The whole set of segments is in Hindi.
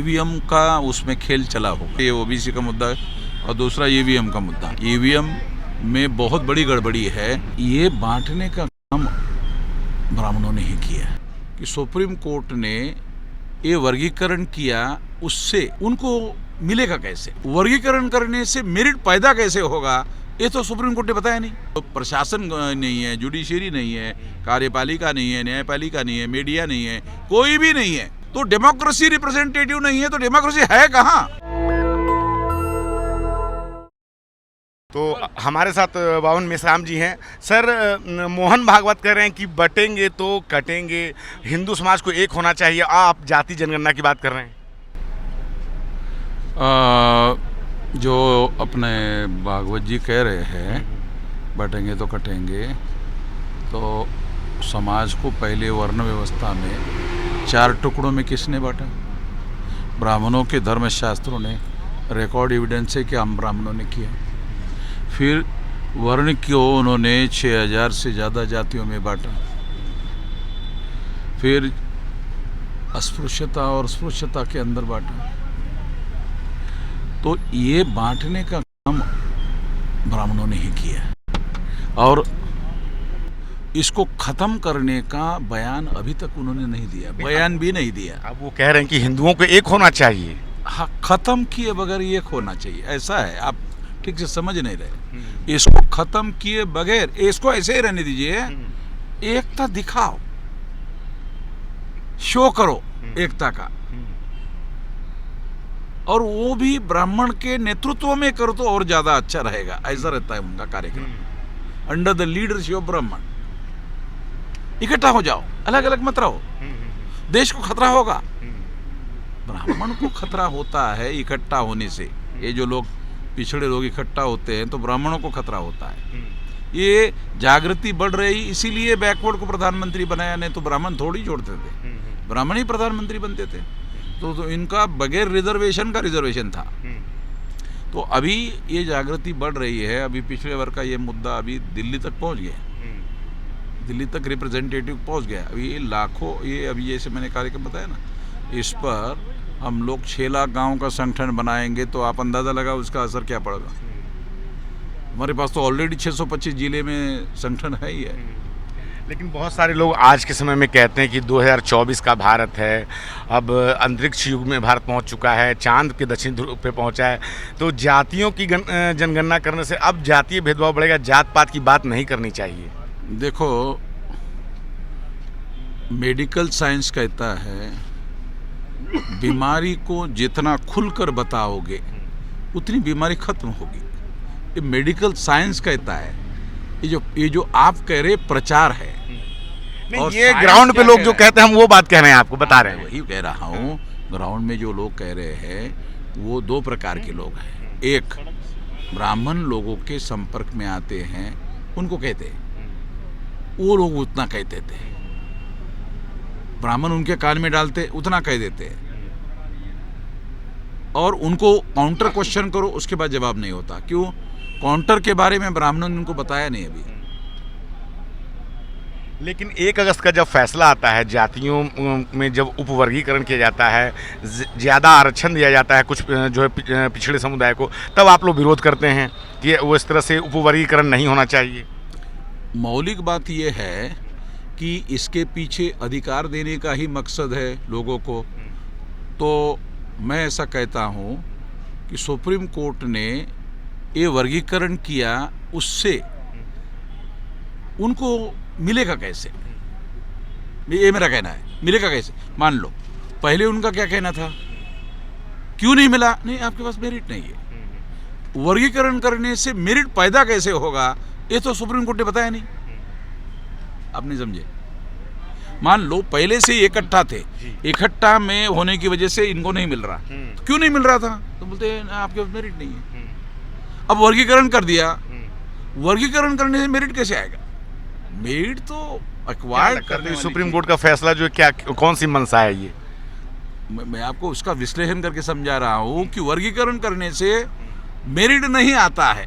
ईवीएम का उसमें खेल चला हो, ये ओबीसी का मुद्दा है और दूसरा ईवीएम का मुद्दा। ईवीएम में बहुत बड़ी गड़बड़ी है। ये बांटने का काम ब्राह्मणों ने ही किया कि सुप्रीम कोर्ट ने ये वर्गीकरण किया, उससे उनको मिलेगा कैसे? वर्गीकरण करने से मेरिट पैदा कैसे होगा, ये तो सुप्रीम कोर्ट ने बताया नहीं। तो प्रशासन नहीं है, जुडिशरी नहीं है, कार्यपालिका नहीं है, न्यायपालिका नहीं है, मीडिया नहीं है, कोई भी नहीं है, तो डेमोक्रेसी रिप्रेजेंटेटिव नहीं है, तो डेमोक्रेसी है कहाँ? तो हमारे साथ बावन मेश्राम जी हैं। सर, मोहन भागवत कह रहे हैं कि बटेंगे तो कटेंगे, हिंदू समाज को एक होना चाहिए, आप जाति जनगणना की बात कर रहे हैं। जो अपने भागवत जी कह रहे हैं बटेंगे तो कटेंगे, तो समाज को पहले वर्ण व्यवस्था में 4 टुकड़ों में किसने बांटा? ब्राह्मणों के धर्मशास्त्रों ने, रिकॉर्ड एविडेंस है कि हम ब्राह्मणों ने किया। फिर वर्ण को उन्होंने 6000 से ज़्यादा जातियों में बांटा। फिर अस्पृश्यता और स्पृश्यता के अंदर बांटा। तो ये बांटने का काम ब्राह्मणों ने ही किया और इसको खत्म करने का बयान अभी तक उन्होंने नहीं दिया, बयान भी नहीं दिया। अब वो कह रहे हैं कि हिंदुओं को एक होना चाहिए। हाँ, खत्म किए बगैर एक होना चाहिए, ऐसा है। आप ठीक से समझ नहीं रहे। इसको खत्म किए बगैर, इसको ऐसे ही रहने दीजिए। एकता दिखाओ, शो करो एकता का, और वो भी ब्राह्मण के नेतृत्व में करो तो और ज्यादा अच्छा रहेगा। ऐसा रहता है उनका कार्यक्रम, अंडर द लीडरशिप ऑफ ब्राह्मण। इकट्ठा हो जाओ, अलग अलग मत रहो, देश को खतरा होगा। ब्राह्मण को खतरा होता है इकट्ठा होने से। ये जो लोग पिछड़े लोग इकट्ठा होते हैं तो ब्राह्मणों को खतरा होता है। ये जागृति बढ़ रही, इसीलिए बैकवर्ड को प्रधानमंत्री बनाया, नहीं तो ब्राह्मण थोड़ी जोड़ते थे, ब्राह्मण ही प्रधानमंत्री बनते थे। तो इनका बगैर रिजर्वेशन का रिजर्वेशन था। तो अभी ये जागृति बढ़ रही है। अभी पिछड़े वर्ग का ये मुद्दा अभी दिल्ली तक पहुंच गया, दिल्ली तक रिप्रेजेंटेटिव पहुंच गया। अभी ये लाखों, ये अभी जैसे मैंने कार्यक्रम बताया ना, इस पर हम लोग 6 लाख गाँव का संगठन बनाएंगे तो आप अंदाज़ा लगाओ उसका असर क्या पड़ेगा। हमारे पास तो ऑलरेडी 625 जिले में संगठन है ही है। लेकिन बहुत सारे लोग आज के समय में कहते हैं कि 2024 का भारत है, अब अंतरिक्ष युग में भारत पहुंच चुका है, चांद के दक्षिण ध्रुव पे पहुंचा है, तो जातियों की जनगणना करने से अब जातीय भेदभाव बढ़ेगा, जात पात की बात नहीं करनी चाहिए। देखो, मेडिकल साइंस कहता है बीमारी को जितना खुलकर बताओगे उतनी बीमारी खत्म होगी। ये मेडिकल साइंस कहता है। ये जो आप कह रहे प्रचार है, और ये ग्राउंड पे लोग जो कहते हैं हम वो बात कह रहे हैं, आपको बता रहे हैं। वही कह रहा हूँ, ग्राउंड में जो लोग कह रहे हैं वो 2 प्रकार के लोग हैं। एक, ब्राह्मण लोगों के संपर्क में आते हैं, उनको कहते हैं, वो लोग उतना कहते थे, ब्राह्मण उनके कान में डालते उतना कह देते हैं, और उनको काउंटर क्वेश्चन करो उसके बाद जवाब नहीं होता। क्यों? काउंटर के बारे में ब्राह्मणों ने उनको बताया नहीं अभी। लेकिन 1 अगस्त का जब फैसला आता है, जातियों में जब उपवर्गीकरण किया जाता है, ज़्यादा आरक्षण दिया जाता है कुछ जो है पिछड़े समुदाय को, तब आप लोग विरोध करते हैं कि वो इस तरह से उपवर्गीकरण नहीं होना चाहिए। मौलिक बात यह है कि इसके पीछे अधिकार देने का ही मकसद है लोगों को। तो मैं ऐसा कहता हूँ कि सुप्रीम कोर्ट ने ये वर्गीकरण किया, उससे उनको मिलेगा कैसे? ये मेरा कहना है, मिलेगा कैसे? मान लो पहले उनका क्या कहना था, क्यों नहीं मिला? नहीं, आपके पास मेरिट नहीं है। वर्गीकरण करने से मेरिट पैदा कैसे होगा, ये तो सुप्रीम कोर्ट ने बताया नहीं। आप नहीं समझे। मान लो पहले से इकट्ठा थे, इकट्ठा में होने की वजह से इनको नहीं मिल रहा। तो क्यों नहीं मिल रहा था? तो बोलते हैं आपके पास मेरिट नहीं है। अब वर्गीकरण कर दिया, वर्गीकरण करने से मेरिट कैसे आएगा? मेरिट तो एक्वायर्ड करने। सुप्रीम कोर्ट का फैसला जो है, क्या कौन सी मंशा है ये? मैं आपको उसका विश्लेषण करके समझा रहा हूँ कि वर्गीकरण करने से मेरिट नहीं आता है,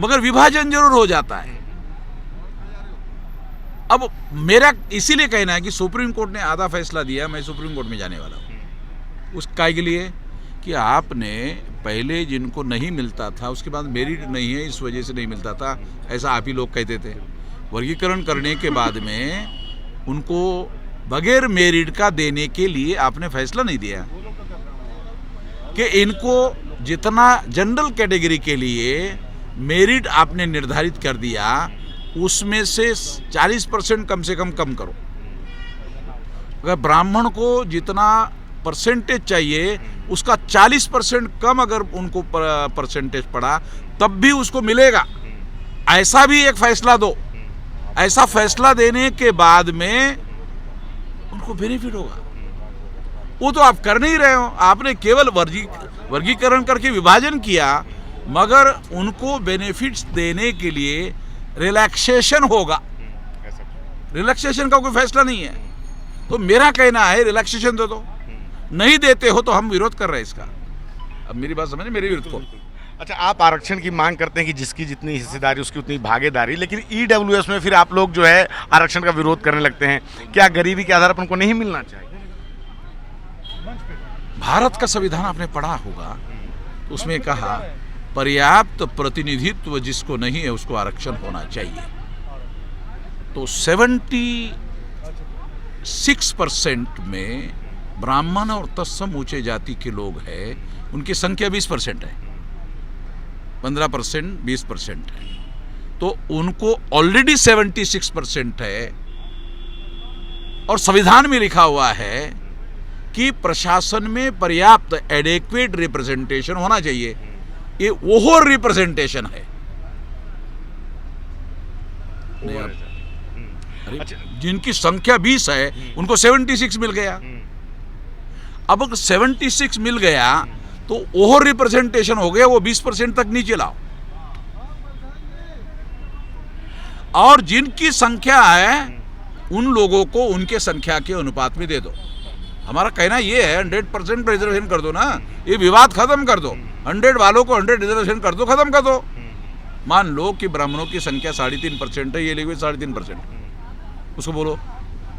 मगर विभाजन जरूर हो जाता है। अब मेरा इसीलिए कहना है कि सुप्रीम कोर्ट ने आधा फैसला दिया, मैं सुप्रीम कोर्ट में जाने वाला हूँ। उस काय के लिए कि आपने पहले जिनको नहीं मिलता था उसके बाद मेरिट नहीं है इस वजह से नहीं मिलता था, ऐसा आप ही लोग कहते थे। वर्गीकरण करने के बाद में उनको बगैर मेरिट का देने के लिए आपने फैसला नहीं दिया कि इनको जितना जनरल कैटेगरी के लिए मेरिट आपने निर्धारित कर दिया उसमें से 40% कम से कम करो। अगर ब्राह्मण को जितना परसेंटेज चाहिए उसका 40% कम अगर उनको परसेंटेज पड़ा तब भी उसको मिलेगा, ऐसा भी एक फैसला दो। ऐसा फैसला देने के बाद में उनको बेनिफिट होगा। वो तो आप कर नहीं रहे हो, आपने केवल वर्गीकरण करके विभाजन किया, मगर उनको बेनिफिट्स देने के लिए रिलैक्सेशन होगा। रिलैक्सेशन का कोई फैसला नहीं है। तो मेरा कहना है रिलैक्सेशन दे दो, नहीं देते हो तो हम विरोध कर रहे हैं इसका। अब मेरी बात समझे, मेरे विरोध को। अच्छा, आप आरक्षण की मांग करते हैं कि जिसकी जितनी हिस्सेदारी उसकी उतनी भागीदारी, लेकिन ईडब्ल्यूएस में फिर आप लोग जो है आरक्षण का विरोध करने लगते हैं। क्या गरीबी के आधार पर उनको नहीं मिलना चाहिए? भारत का संविधान आपने पढ़ा होगा, तो उसमें कहा पर्याप्त प्रतिनिधित्व जिसको नहीं है उसको आरक्षण होना चाहिए। तो 76% में ब्राह्मण और तत्सम ऊंचे जाति के लोग हैं, उनकी संख्या 20% है, 15% 20% है, तो उनको ऑलरेडी 76% है। और संविधान में लिखा हुआ है कि प्रशासन में पर्याप्त एडेक्वेट रिप्रेजेंटेशन होना चाहिए। ये वो रिप्रेजेंटेशन है। अच्छा, जिनकी संख्या 20 है उनको 76 मिल गया। अब अगर 76 मिल गया तो ओवर रिप्रेजेंटेशन हो गया, वो 20% तक नीचे लाओ। और जिनकी संख्या है उन लोगों को उनके संख्या के अनुपात में दे दो। हमारा कहना ये है 100% रिजर्वेशन कर दो ना, ये विवाद खत्म कर दो। 100 वालों को 100 रिजर्वेशन कर दो, खत्म कर दो। मान लो कि ब्राह्मणों की संख्या 3.5% है, ये लिखे 3.5%, उसको बोलो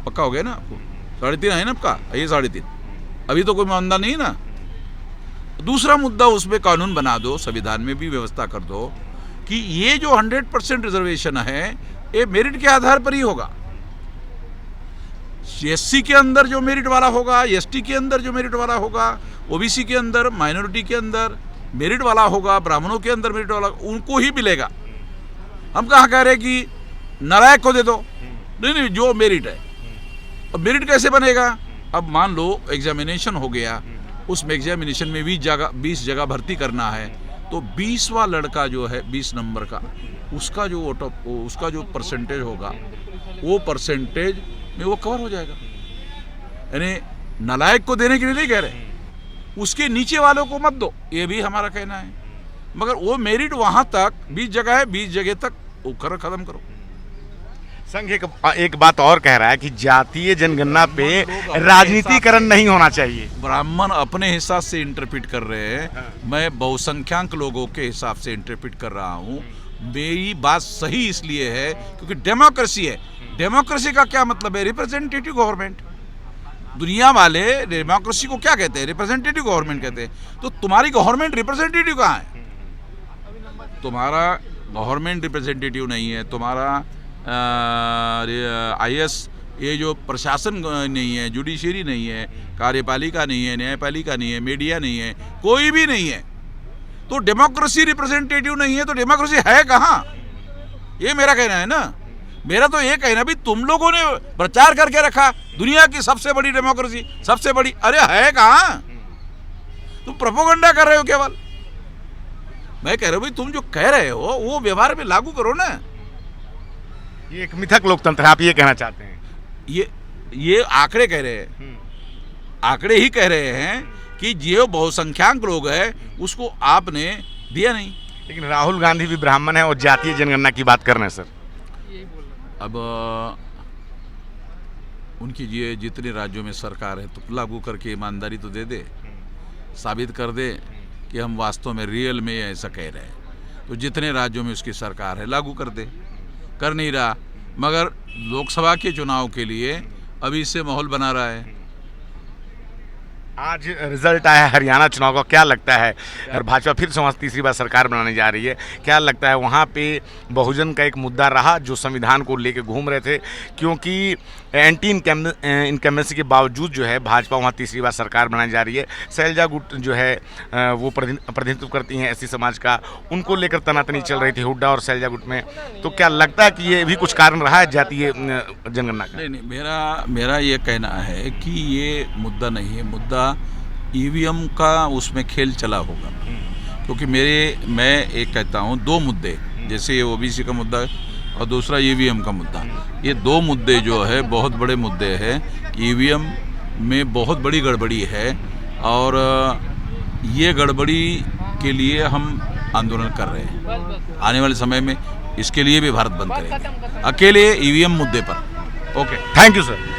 पक्का हो गया ना, आपको 3.5 है ना आपका, ये 3.5। अभी तो कोई मामला नहीं ना। दूसरा मुद्दा, उसमें कानून बना दो, संविधान में भी व्यवस्था कर दो कि ये जो 100% रिजर्वेशन है ये मेरिट के आधार पर ही होगा। एससी के अंदर जो मेरिट वाला होगा, एसटी के अंदर जो मेरिट वाला होगा, ओबीसी के अंदर, माइनॉरिटी के अंदर मेरिट वाला होगा, ब्राह्मणों के अंदर मेरिट वाला, उनको ही मिलेगा। हम कहाँ कह रहे हैं कि नालायक को दे दो, नहीं, जो मेरिट है। अब मेरिट कैसे बनेगा? अब मान लो एग्जामिनेशन हो गया, उसमें एग्जामिनेशन में 20 जगह भर्ती करना है, तो 20वां लड़का जो है 20 नंबर का, उसका जो परसेंटेज होगा वो परसेंटेज में वो कवर हो जाएगा। यानी नालायक को देने के लिए नहीं कह रहे, उसके नीचे वालों को मत दो, ये भी हमारा कहना है। मगर वो मेरिट वहां तक 20 जगह है, 20 जगह तक वो खत्म करो। संघ एक बात और कह रहा है कि जातीय जनगणना पे राजनीतिकरण नहीं होना चाहिए। ब्राह्मण अपने हिसाब से इंटरप्रेट कर रहे हैं, मैं बहुसंख्यांक लोगों के हिसाब से इंटरप्रेट कर रहा हूँ। मेरी बात सही इसलिए है क्योंकि डेमोक्रेसी है। डेमोक्रेसी का क्या मतलब है? Representative government. दुनिया वाले डेमोक्रेसी को क्या कहते हैं? रिप्रेजेंटेटिव गवर्नमेंट कहते हैं। तो तुम्हारी गवर्नमेंट रिप्रेजेंटेटिव कहाँ है? तुम्हारा गवर्नमेंट रिप्रेजेंटेटिव नहीं है, तुम्हारा IS ये जो प्रशासन नहीं है, जुडिशरी नहीं है, कार्यपालिका नहीं है, न्यायपालिका नहीं है, मीडिया नहीं है, कोई भी नहीं है। तो डेमोक्रेसी रिप्रेजेंटेटिव नहीं है तो डेमोक्रेसी है कहाँ? ये मेरा कहना है ना। मेरा तो ये कहना भी तुम लोगों ने प्रचार करके रखा दुनिया की सबसे बड़ी डेमोक्रेसी, सबसे बड़ी, अरे है कहाँ? तुम प्रोपेगेंडा कर रहे हो केवल। मैं कह रहा हूँ भाई तुम जो कह रहे हो वो व्यवहार में लागू करो ना। ये एक मिथक लोकतंत्र है, आप ये कहना चाहते हैं? ये आंकड़े कह रहे हैं, आंकड़े ही कह रहे हैं कि जो बहुसंख्यांक लोग हैं उसको आपने दिया नहीं। लेकिन राहुल गांधी भी ब्राह्मण है और जातीय जनगणना की बात कर रहे हैं सर। अब उनकी ये जितने राज्यों में सरकार है तो लागू करके ईमानदारी तो दे दे, साबित कर दे कि हम वास्तव में रियल में ऐसा कह रहे हैं। तो जितने राज्यों में उसकी सरकार है लागू कर दे, कर नहीं रहा। मगर लोकसभा के चुनाव के लिए अभी से माहौल बना रहा है। आज रिजल्ट आया है हरियाणा चुनाव का, क्या लगता है, और भाजपा फिर से वहाँ तीसरी बार सरकार बनाने जा रही है, क्या लगता है वहाँ पे बहुजन का एक मुद्दा रहा जो संविधान को लेके घूम रहे थे, क्योंकि एंटी इनकम्बेंसी के बावजूद जो है भाजपा वहाँ तीसरी बार सरकार बनाने जा रही है। शैलजा गुट जो है वो प्रतिनिधित्व करती हैं एससी समाज का, उनको लेकर तनातनी चल रही थी हुड्डा और शैलजा गुट में, तो क्या लगता है कि ये भी कुछ कारण रहा है जातीय जनगणना का? नहीं, मेरा ये कहना है कि ये मुद्दा नहीं है, मुद्दा ईवीएम का उसमें खेल चला होगा। क्योंकि मैं एक कहता हूँ दो मुद्दे, जैसे ये ओबीसी का मुद्दा है और दूसरा ईवीएम का मुद्दा, ये दो मुद्दे जो है बहुत बड़े मुद्दे हैं। ईवीएम में बहुत बड़ी गड़बड़ी है और ये गड़बड़ी के लिए हम आंदोलन कर रहे हैं। आने वाले समय में इसके लिए भी भारत बंद करेंगे, अकेले ईवीएम मुद्दे पर। Okay, thank you sir.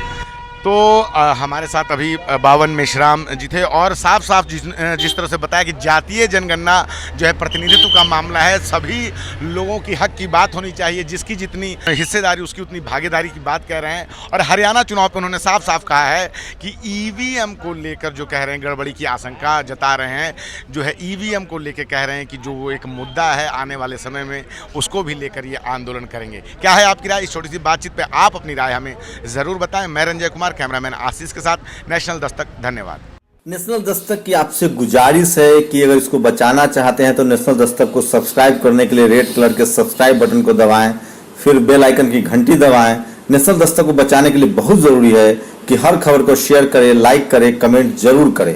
तो हमारे साथ अभी बावन मेश्राम जी थे और साफ साफ जिस तरह से बताया कि जातीय जनगणना जो है प्रतिनिधित्व का मामला है, सभी लोगों की हक की बात होनी चाहिए, जिसकी जितनी हिस्सेदारी उसकी उतनी भागीदारी की बात कह रहे हैं। और हरियाणा चुनाव पे उन्होंने साफ साफ कहा है कि ईवीएम को लेकर जो कह रहे हैं गड़बड़ी की आशंका जता रहे हैं, जो है ईवीएम को लेकर कह रहे हैं कि जो वो एक मुद्दा है आने वाले समय में उसको भी लेकर ये आंदोलन करेंगे। क्या है आपकी राय? इस छोटी सी बातचीत पर आप अपनी राय हमें ज़रूर बताएं। मैं रंजय कुमार, कैमरामैन आशीष के साथ, नेशनल दस्तक। धन्यवाद। नेशनल दस्तक की आपसे गुजारिश है कि अगर इसको बचाना चाहते हैं तो नेशनल दस्तक को सब्सक्राइब करने के लिए रेड कलर के सब्सक्राइब बटन को दबाएं, फिर बेल आइकन की घंटी दबाएं। नेशनल दस्तक को बचाने के लिए बहुत जरूरी है कि हर खबर को शेयर करें, लाइक करें, कमेंट जरूर करें।